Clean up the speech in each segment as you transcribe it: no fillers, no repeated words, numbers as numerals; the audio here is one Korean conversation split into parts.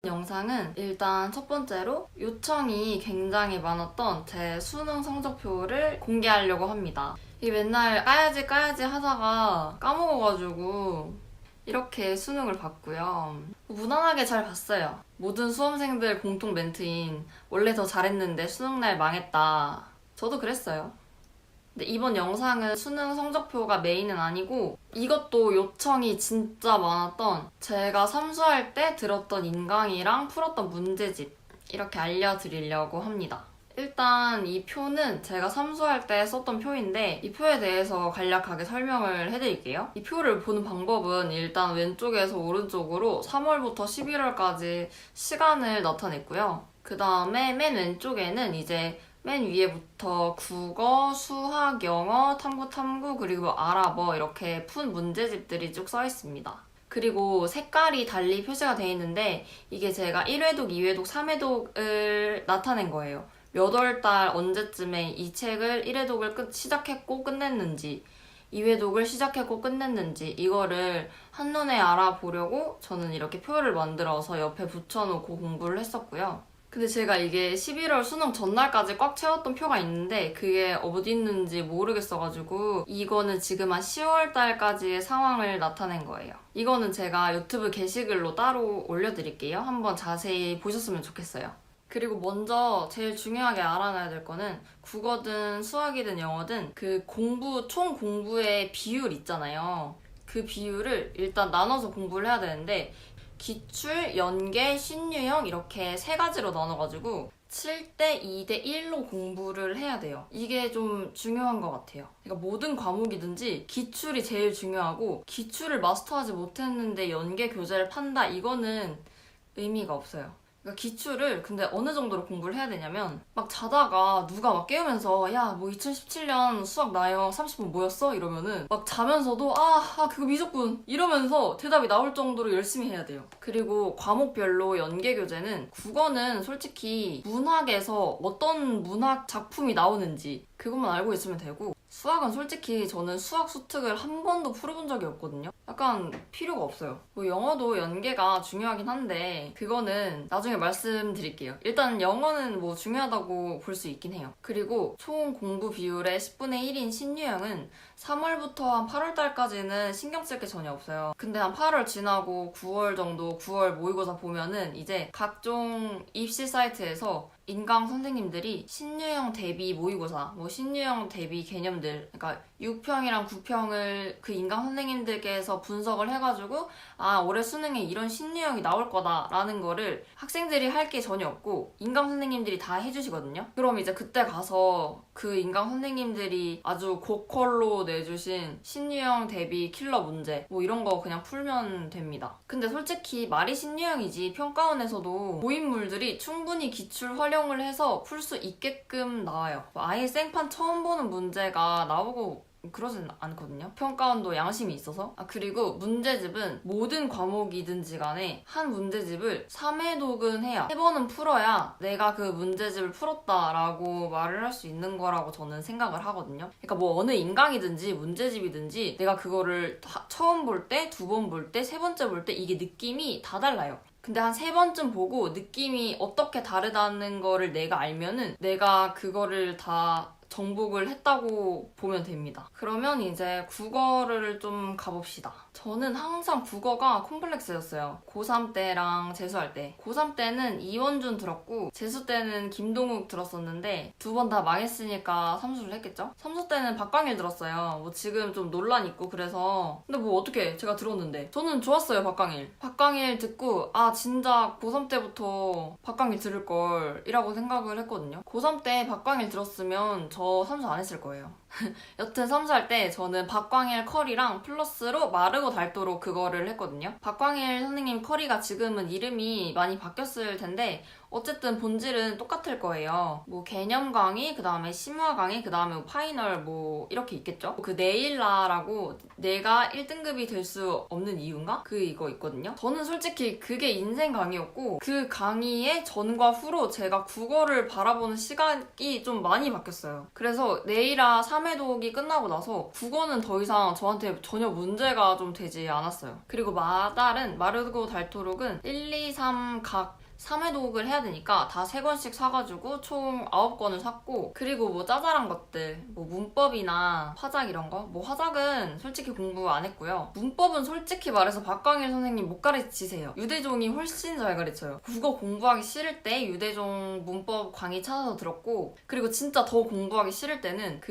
영상은 일단 첫 번째로 요청이 굉장히 많았던 제 수능 성적표를 공개하려고 합니다. 이 맨날 까야지 하다가 까먹어가지고 이렇게 수능을 봤고요. 무난하게 잘 봤어요. 모든 수험생들 공통 멘트인 원래 더 잘했는데 수능날 망했다. 저도 그랬어요. 근데 이번 영상은 수능 성적표가 메인은 아니고 이것도 요청이 진짜 많았던 제가 삼수할 때 들었던 인강이랑 풀었던 문제집 이렇게 알려드리려고 합니다. 일단 이 표는 제가 삼수할 때 썼던 표인데 이 표에 대해서 간략하게 설명을 해드릴게요. 이 표를 보는 방법은 일단 왼쪽에서 오른쪽으로 3월부터 11월까지 시간을 나타냈고요. 그 다음에 맨 왼쪽에는 이제 맨 위에부터 국어, 수학, 영어, 탐구, 그리고 아랍어 이렇게 푼 문제집들이 쭉 써 있습니다. 그리고 색깔이 달리 표시가 되어 있는데 이게 제가 1회독, 2회독, 3회독을 나타낸 거예요. 몇 월 달 언제쯤에 이 책을 1회독을 시작했고 끝냈는지 2회독을 시작했고 끝냈는지 이거를 한눈에 알아보려고 저는 이렇게 표를 만들어서 옆에 붙여놓고 공부를 했었고요. 근데 제가 이게 11월 수능 전날까지 꽉 채웠던 표가 있는데 그게 어디 있는지 모르겠어가지고 이거는 지금 한 10월 달까지의 상황을 나타낸 거예요. 이거는 제가 유튜브 게시글로 따로 올려드릴게요. 한번 자세히 보셨으면 좋겠어요. 그리고 먼저 제일 중요하게 알아놔야 될 거는 국어든 수학이든 영어든 그 총 공부의 비율 있잖아요. 그 비율을 일단 나눠서 공부를 해야 되는데 기출, 연계, 신유형 이렇게 세 가지로 나눠가지고 7대 2대 1로 공부를 해야 돼요. 이게 좀 중요한 것 같아요. 그러니까 모든 과목이든지 기출이 제일 중요하고 기출을 마스터하지 못했는데 연계 교재를 판다 이거는 의미가 없어요. 그러니까 기출을 근데 어느 정도로 공부를 해야 되냐면 막 자다가 누가 막 깨우면서 야 뭐 2017년 수학 나요 30분 뭐였어? 이러면은 막 자면서도 그거 미적분 이러면서 대답이 나올 정도로 열심히 해야 돼요. 그리고 과목별로 연계 교재는 국어는 솔직히 문학에서 어떤 문학 작품이 나오는지 그것만 알고 있으면 되고 수학은 솔직히 저는 수학 수특을 한 번도 풀어본 적이 없거든요. 약간 필요가 없어요. 뭐 영어도 연계가 중요하긴 한데 그거는 나중에 말씀드릴게요. 일단 영어는 뭐 중요하다고 볼 수 있긴 해요. 그리고 총 공부 비율의 10분의 1인 신유형은 3월부터 한 8월 달까지는 신경 쓸 게 전혀 없어요. 근데 한 8월 지나고 9월 정도 9월 모의고사 보면은 이제 각종 입시 사이트에서 인강 선생님들이 신유형 대비 모의고사, 뭐 신유형 대비 개념들, 그러니까 6평이랑 9평을 그 인강 선생님들께서 분석을 해가지고 올해 수능에 이런 신유형이 나올 거다라는 거를 학생들이 할 게 전혀 없고 인강 선생님들이 다 해주시거든요. 그럼 이제 그때 가서 그 인강 선생님들이 아주 고퀄로 내주신 신유형 대비 킬러 문제 뭐 이런 거 그냥 풀면 됩니다. 근데 솔직히 말이 신유형이지 평가원에서도 모의물들이 충분히 기출 활용을 해서 풀 수 있게끔 나와요. 아예 생판 처음 보는 문제가 나오고 그러진 않거든요. 평가원도 양심이 있어서. 그리고 문제집은 모든 과목이든지 간에 한 문제집을 3회독은 해야 3번은 풀어야 내가 그 문제집을 풀었다라고 말을 할 수 있는 거라고 저는 생각을 하거든요. 그러니까 뭐 어느 인강이든지 문제집이든지 내가 그거를 처음 볼 때, 2번 볼 때, 3번째 볼 때 이게 느낌이 다 달라요. 근데 한 3번쯤 보고 느낌이 어떻게 다르다는 거를 내가 알면은 내가 그거를 다 정복을 했다고 보면 됩니다. 그러면 이제 국어를 좀 가봅시다. 저는 항상 국어가 콤플렉스였어요. 고3 때랑 재수할 때. 고3 때는 이원준 들었고 재수 때는 김동욱 들었었는데 두 번 다 망했으니까 삼수를 했겠죠? 삼수 때는 박광일 들었어요. 뭐 지금 좀 논란 있고 그래서 근데 뭐 어떻게 제가 들었는데 저는 좋았어요. 박광일 듣고 진짜 고3 때부터 박광일 들을 걸 이라고 생각을 했거든요. 고3 때 박광일 들었으면 저 삼수 안 했을 거예요. 여튼 삼수할 때 저는 박광일 컬이랑 플러스로 마르고 닳도록 그거를 했거든요. 박광일 선생님 컬이가 지금은 이름이 많이 바뀌었을 텐데 어쨌든 본질은 똑같을 거예요. 뭐 개념 강의, 그 다음에 심화 강의, 그 다음에 파이널 뭐 이렇게 있겠죠? 그 네일라라고 내가 1등급이 될 수 없는 이유인가? 이거 있거든요. 저는 솔직히 그게 인생 강의였고 그 강의의 전과 후로 제가 국어를 바라보는 시각이 좀 많이 바뀌었어요. 그래서 네일라 3회독이 끝나고 나서 국어는 더 이상 저한테 전혀 문제가 좀 좀 되지 않았어요. 그리고 마르고 닳도록은 1, 2, 3 각 3회 독을 해야 되니까 다 3권씩 사가지고 총 9권을 샀고, 그리고 뭐 짜잘한 것들, 뭐 문법이나 화작 이런 거, 뭐 화작은 솔직히 공부 안 했고요. 문법은 솔직히 말해서 박광일 선생님 못 가르치세요. 유대종이 훨씬 잘 가르쳐요. 국어 공부하기 싫을 때 유대종 문법 강의 찾아서 들었고, 그리고 진짜 더 공부하기 싫을 때는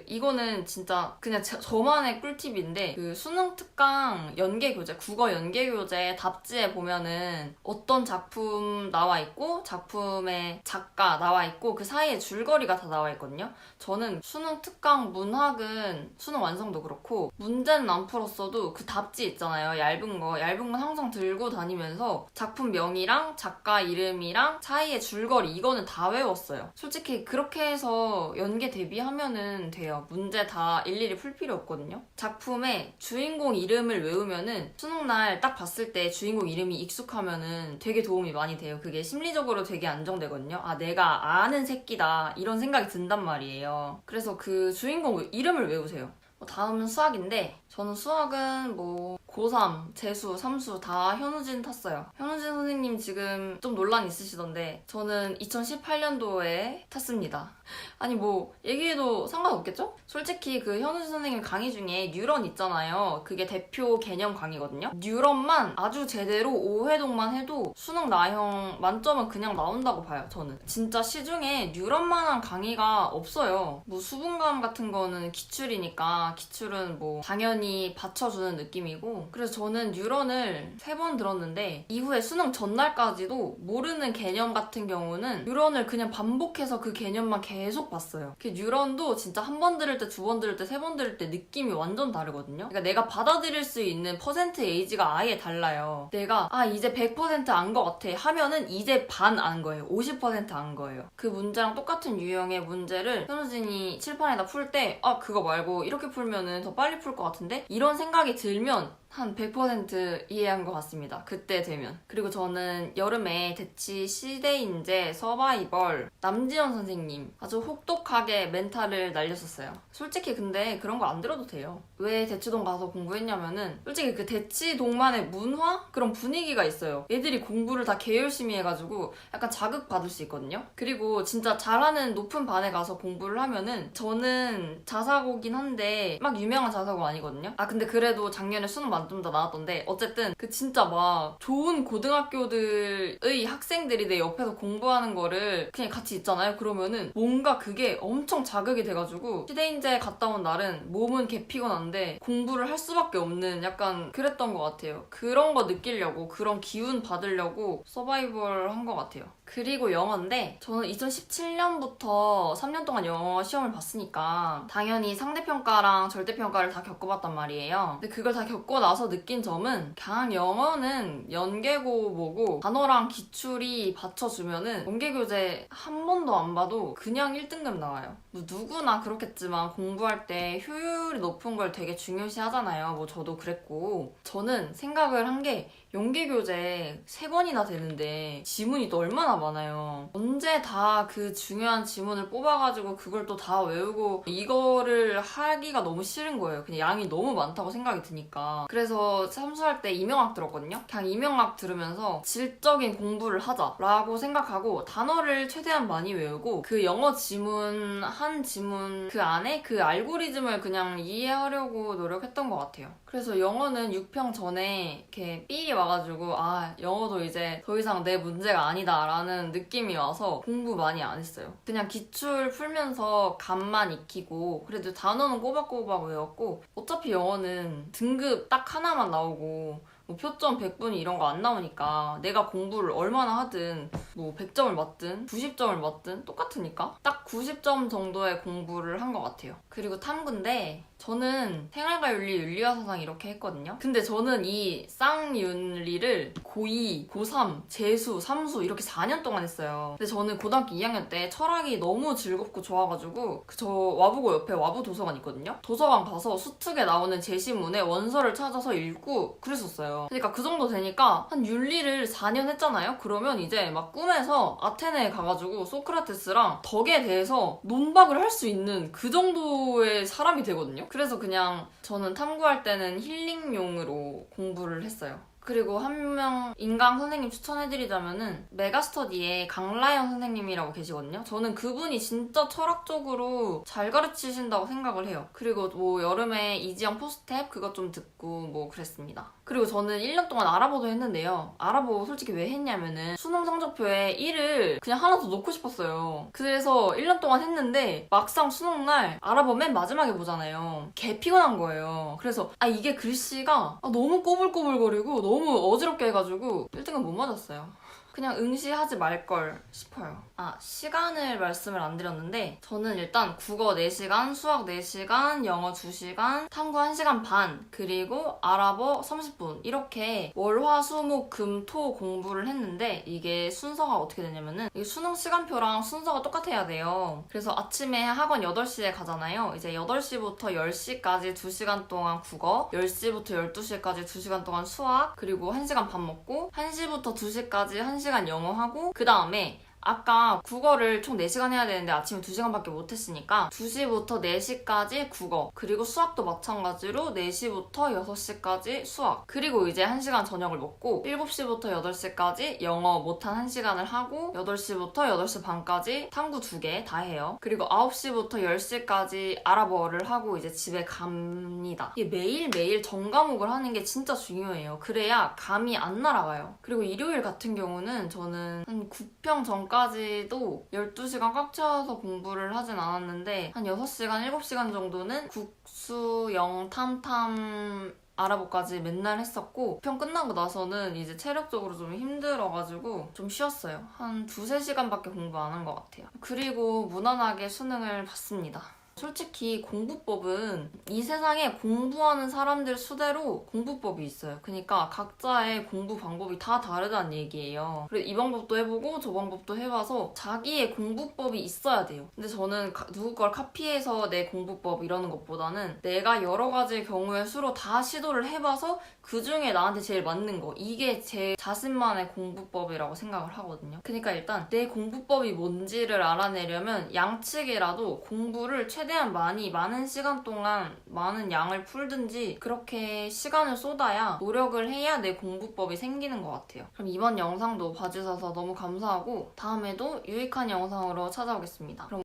이거는 진짜 그냥 저만의 꿀팁인데, 수능 특강 연계교재, 국어 연계교재 답지에 보면은 어떤 작품 나와 있고 작품의 작가 나와 있고 그 사이에 줄거리가 다 나와 있거든요. 저는 수능 특강 문학은 수능 완성도 그렇고 문제는 안 풀었어도 그 답지 있잖아요. 얇은 거 항상 들고 다니면서 작품명이랑 작가 이름이랑 사이에 줄거리 이거는 다 외웠어요. 솔직히 그렇게 해서 연계 대비하면은 돼요. 문제 다 일일이 풀 필요 없거든요. 작품의 주인공 이름을 외우면은 수능날 딱 봤을 때 주인공 이름이 익숙하면은 되게 도움이 많이 돼요. 그게 심리적으로 되게 안정되거든요. 아, 내가 아는 새끼다 이런 생각이 든단 말이에요. 그래서 그 주인공 이름을 외우세요. 다음은 수학인데, 저는 수학은 고3, 재수, 삼수 다 현우진 탔어요. 현우진 선생님 지금 좀 논란 있으시던데 저는 2018년도에 탔습니다. 아니 얘기해도 상관없겠죠? 솔직히 그 현우진 선생님 강의 중에 뉴런 있잖아요. 그게 대표 개념 강의거든요. 뉴런만 아주 제대로 5회독만 해도 수능 나형 만점은 그냥 나온다고 봐요. 저는 진짜 시중에 뉴런만한 강의가 없어요. 수분감 같은 거는 기출이니까 기출은 당연히 받쳐주는 느낌이고, 그래서 저는 뉴런을 3번 들었는데 이후에 수능 전날까지도 모르는 개념 같은 경우는 뉴런을 그냥 반복해서 그 개념만 계속 봤어요. 그 뉴런도 진짜 한 번 들을 때, 2번 들을 때, 3번 들을 때 느낌이 완전 다르거든요. 그러니까 내가 받아들일 수 있는 퍼센트 에이지가 아예 달라요. 내가 이제 100%안 것 같아 하면은 이제 반 안 거예요. 50%안 거예요. 그 문제랑 똑같은 유형의 문제를 현우진이 칠판에다 풀 때 그거 말고 이렇게 풀면은 더 빨리 풀 것 같은데? 이런 생각이 들면 한 100% 이해한 것 같습니다. 그때 되면. 그리고 저는 여름에 대치 시대인재 서바이벌 남지현 선생님 아주 혹독하게 멘탈을 날렸었어요. 솔직히 근데 그런 거 안 들어도 돼요. 왜 대치동 가서 공부했냐면은 솔직히 그 대치동만의 문화? 그런 분위기가 있어요. 애들이 공부를 다 개열심히 해가지고 약간 자극받을 수 있거든요. 그리고 진짜 잘하는 높은 반에 가서 공부를 하면은, 저는 자사고긴 한데 막 유명한 자사고 아니거든요. 근데 그래도 작년에 수능 좀 더 나왔던데, 어쨌든 진짜 좋은 고등학교들의 학생들이 내 옆에서 공부하는 거를 그냥 같이 있잖아요. 그러면은 뭔가 그게 엄청 자극이 돼가지고 시대인재 갔다 온 날은 몸은 개 피곤한데 공부를 할 수밖에 없는 약간 그랬던 것 같아요. 그런 거 느끼려고, 그런 기운 받으려고 서바이벌 한 것 같아요. 그리고 영어인데, 저는 2017년부터 3년 동안 영어 시험을 봤으니까 당연히 상대평가랑 절대평가를 다 겪어봤단 말이에요. 근데 그걸 다 겪고 나서 느낀 점은, 그냥 영어는 연계고 단어랑 기출이 받쳐주면은 연계교재 한 번도 안 봐도 그냥 1등급 나와요. 누구나 그렇겠지만 공부할 때 효율이 높은 걸 되게 중요시 하잖아요. 저도 그랬고, 저는 생각을 한 게 연계교재 3권이나 되는데 지문이 또 얼마나 많아요. 언제 다 그 중요한 지문을 뽑아가지고 그걸 또 다 외우고 이거를 하기가 너무 싫은 거예요. 그냥 양이 너무 많다고 생각이 드니까. 그래서 삼수할 때 이명학 들었거든요. 그냥 이명학 들으면서 질적인 공부를 하자라고 생각하고 단어를 최대한 많이 외우고 그 영어 지문 한 지문 그 안에 그 알고리즘을 그냥 이해하려고 노력했던 것 같아요. 그래서 영어는 6평 전에 이렇게 삘이 와가지고 영어도 이제 더 이상 내 문제가 아니다 라는 느낌이 와서 공부 많이 안 했어요. 그냥 기출 풀면서 감만 익히고, 그래도 단어는 꼬박꼬박 외웠고, 어차피 영어는 등급 딱 하나만 나오고 표점 100분이 이런 거 안 나오니까 내가 공부를 얼마나 하든 100점을 맞든 90점을 맞든 똑같으니까 딱 90점 정도의 공부를 한 것 같아요. 그리고 탐구인데, 저는 생활과 윤리, 윤리와 사상 이렇게 했거든요. 근데 저는 이 쌍윤리를 고2, 고3, 재수, 삼수 이렇게 4년 동안 했어요. 근데 저는 고등학교 2학년 때 철학이 너무 즐겁고 좋아가지고 저 와보고 옆에 와부 도서관 있거든요. 도서관 가서 수특에 나오는 제시문에 원서를 찾아서 읽고 그랬었어요. 있어요. 그러니까 그 정도 되니까 한 윤리를 4년 했잖아요? 그러면 이제 막 꿈에서 아테네에 가가지고 소크라테스랑 덕에 대해서 논박을 할 수 있는 그 정도의 사람이 되거든요. 그래서 그냥 저는 탐구할 때는 힐링용으로 공부를 했어요. 그리고 한 명 인강 선생님 추천해드리자면은 메가스터디에 강라연 선생님이라고 계시거든요. 저는 그분이 진짜 철학적으로 잘 가르치신다고 생각을 해요. 그리고 뭐 여름에 이지영 포스텝 그것 좀 듣고 뭐 그랬습니다. 그리고 저는 1년 동안 아라보도 했는데요. 아라보 솔직히 왜 했냐면은 수능 성적표에 1을 그냥 하나 더 넣고 싶었어요. 그래서 1년 동안 했는데 막상 수능날 아라보 맨 마지막에 보잖아요. 개 피곤한 거예요. 그래서 이게 글씨가 너무 꼬불꼬불거리고 너무 어지럽게 해가지고 1등은 못 맞았어요. 그냥 응시하지 말걸 싶어요. 시간을 말씀을 안 드렸는데 저는 일단 국어 4시간, 수학 4시간, 영어 2시간, 탐구 1시간 반, 그리고 아랍어 30분 이렇게 월, 화, 수, 목, 금, 토 공부를 했는데 이게 순서가 어떻게 되냐면은 이 수능 시간표랑 순서가 똑같아야 돼요. 그래서 아침에 학원 8시에 가잖아요. 이제 8시부터 10시까지 2시간 동안 국어, 10시부터 12시까지 2시간 동안 수학, 그리고 1시간 밥 먹고 1시부터 2시까지 1시간 영어하고 그 다음에 아까 국어를 총 4시간 해야 되는데 아침에 2시간밖에 못했으니까 2시부터 4시까지 국어, 그리고 수학도 마찬가지로 4시부터 6시까지 수학, 그리고 이제 1시간 저녁을 먹고 7시부터 8시까지 영어 못한 1시간을 하고 8시부터 8시 반까지 탐구 2개 다 해요. 그리고 9시부터 10시까지 아랍어를 하고 이제 집에 갑니다. 이게 매일매일 전과목을 하는 게 진짜 중요해요. 그래야 감이 안 날아가요. 그리고 일요일 같은 경우는 저는 한 9평 전까지도 12시간 꽉 채워서 공부를 하진 않았는데 한 6시간, 7시간 정도는 국수, 영, 탐탐, 아랍어까지 맨날 했었고 편 끝나고 나서는 이제 체력적으로 좀 힘들어가지고 좀 쉬었어요. 한 2-3시간밖에 공부 안 한 것 같아요. 그리고 무난하게 수능을 봤습니다. 솔직히 공부법은 이 세상에 공부하는 사람들 수대로 공부법이 있어요. 그러니까 각자의 공부 방법이 다 다르다는 얘기예요. 그래서 이 방법도 해보고 저 방법도 해봐서 자기의 공부법이 있어야 돼요. 근데 저는 누구 걸 카피해서 내 공부법 이러는 것보다는 내가 여러 가지 경우의 수로 다 시도를 해봐서 그 중에 나한테 제일 맞는 거, 이게 제 자신만의 공부법이라고 생각을 하거든요. 그러니까 일단 내 공부법이 뭔지를 알아내려면 양측이라도 공부를 최대한 많은 시간 동안 많은 양을 풀든지 그렇게 시간을 쏟아야 노력을 해야 내 공부법이 생기는 것 같아요. 그럼 이번 영상도 봐주셔서 너무 감사하고 다음에도 유익한 영상으로 찾아오겠습니다. 그럼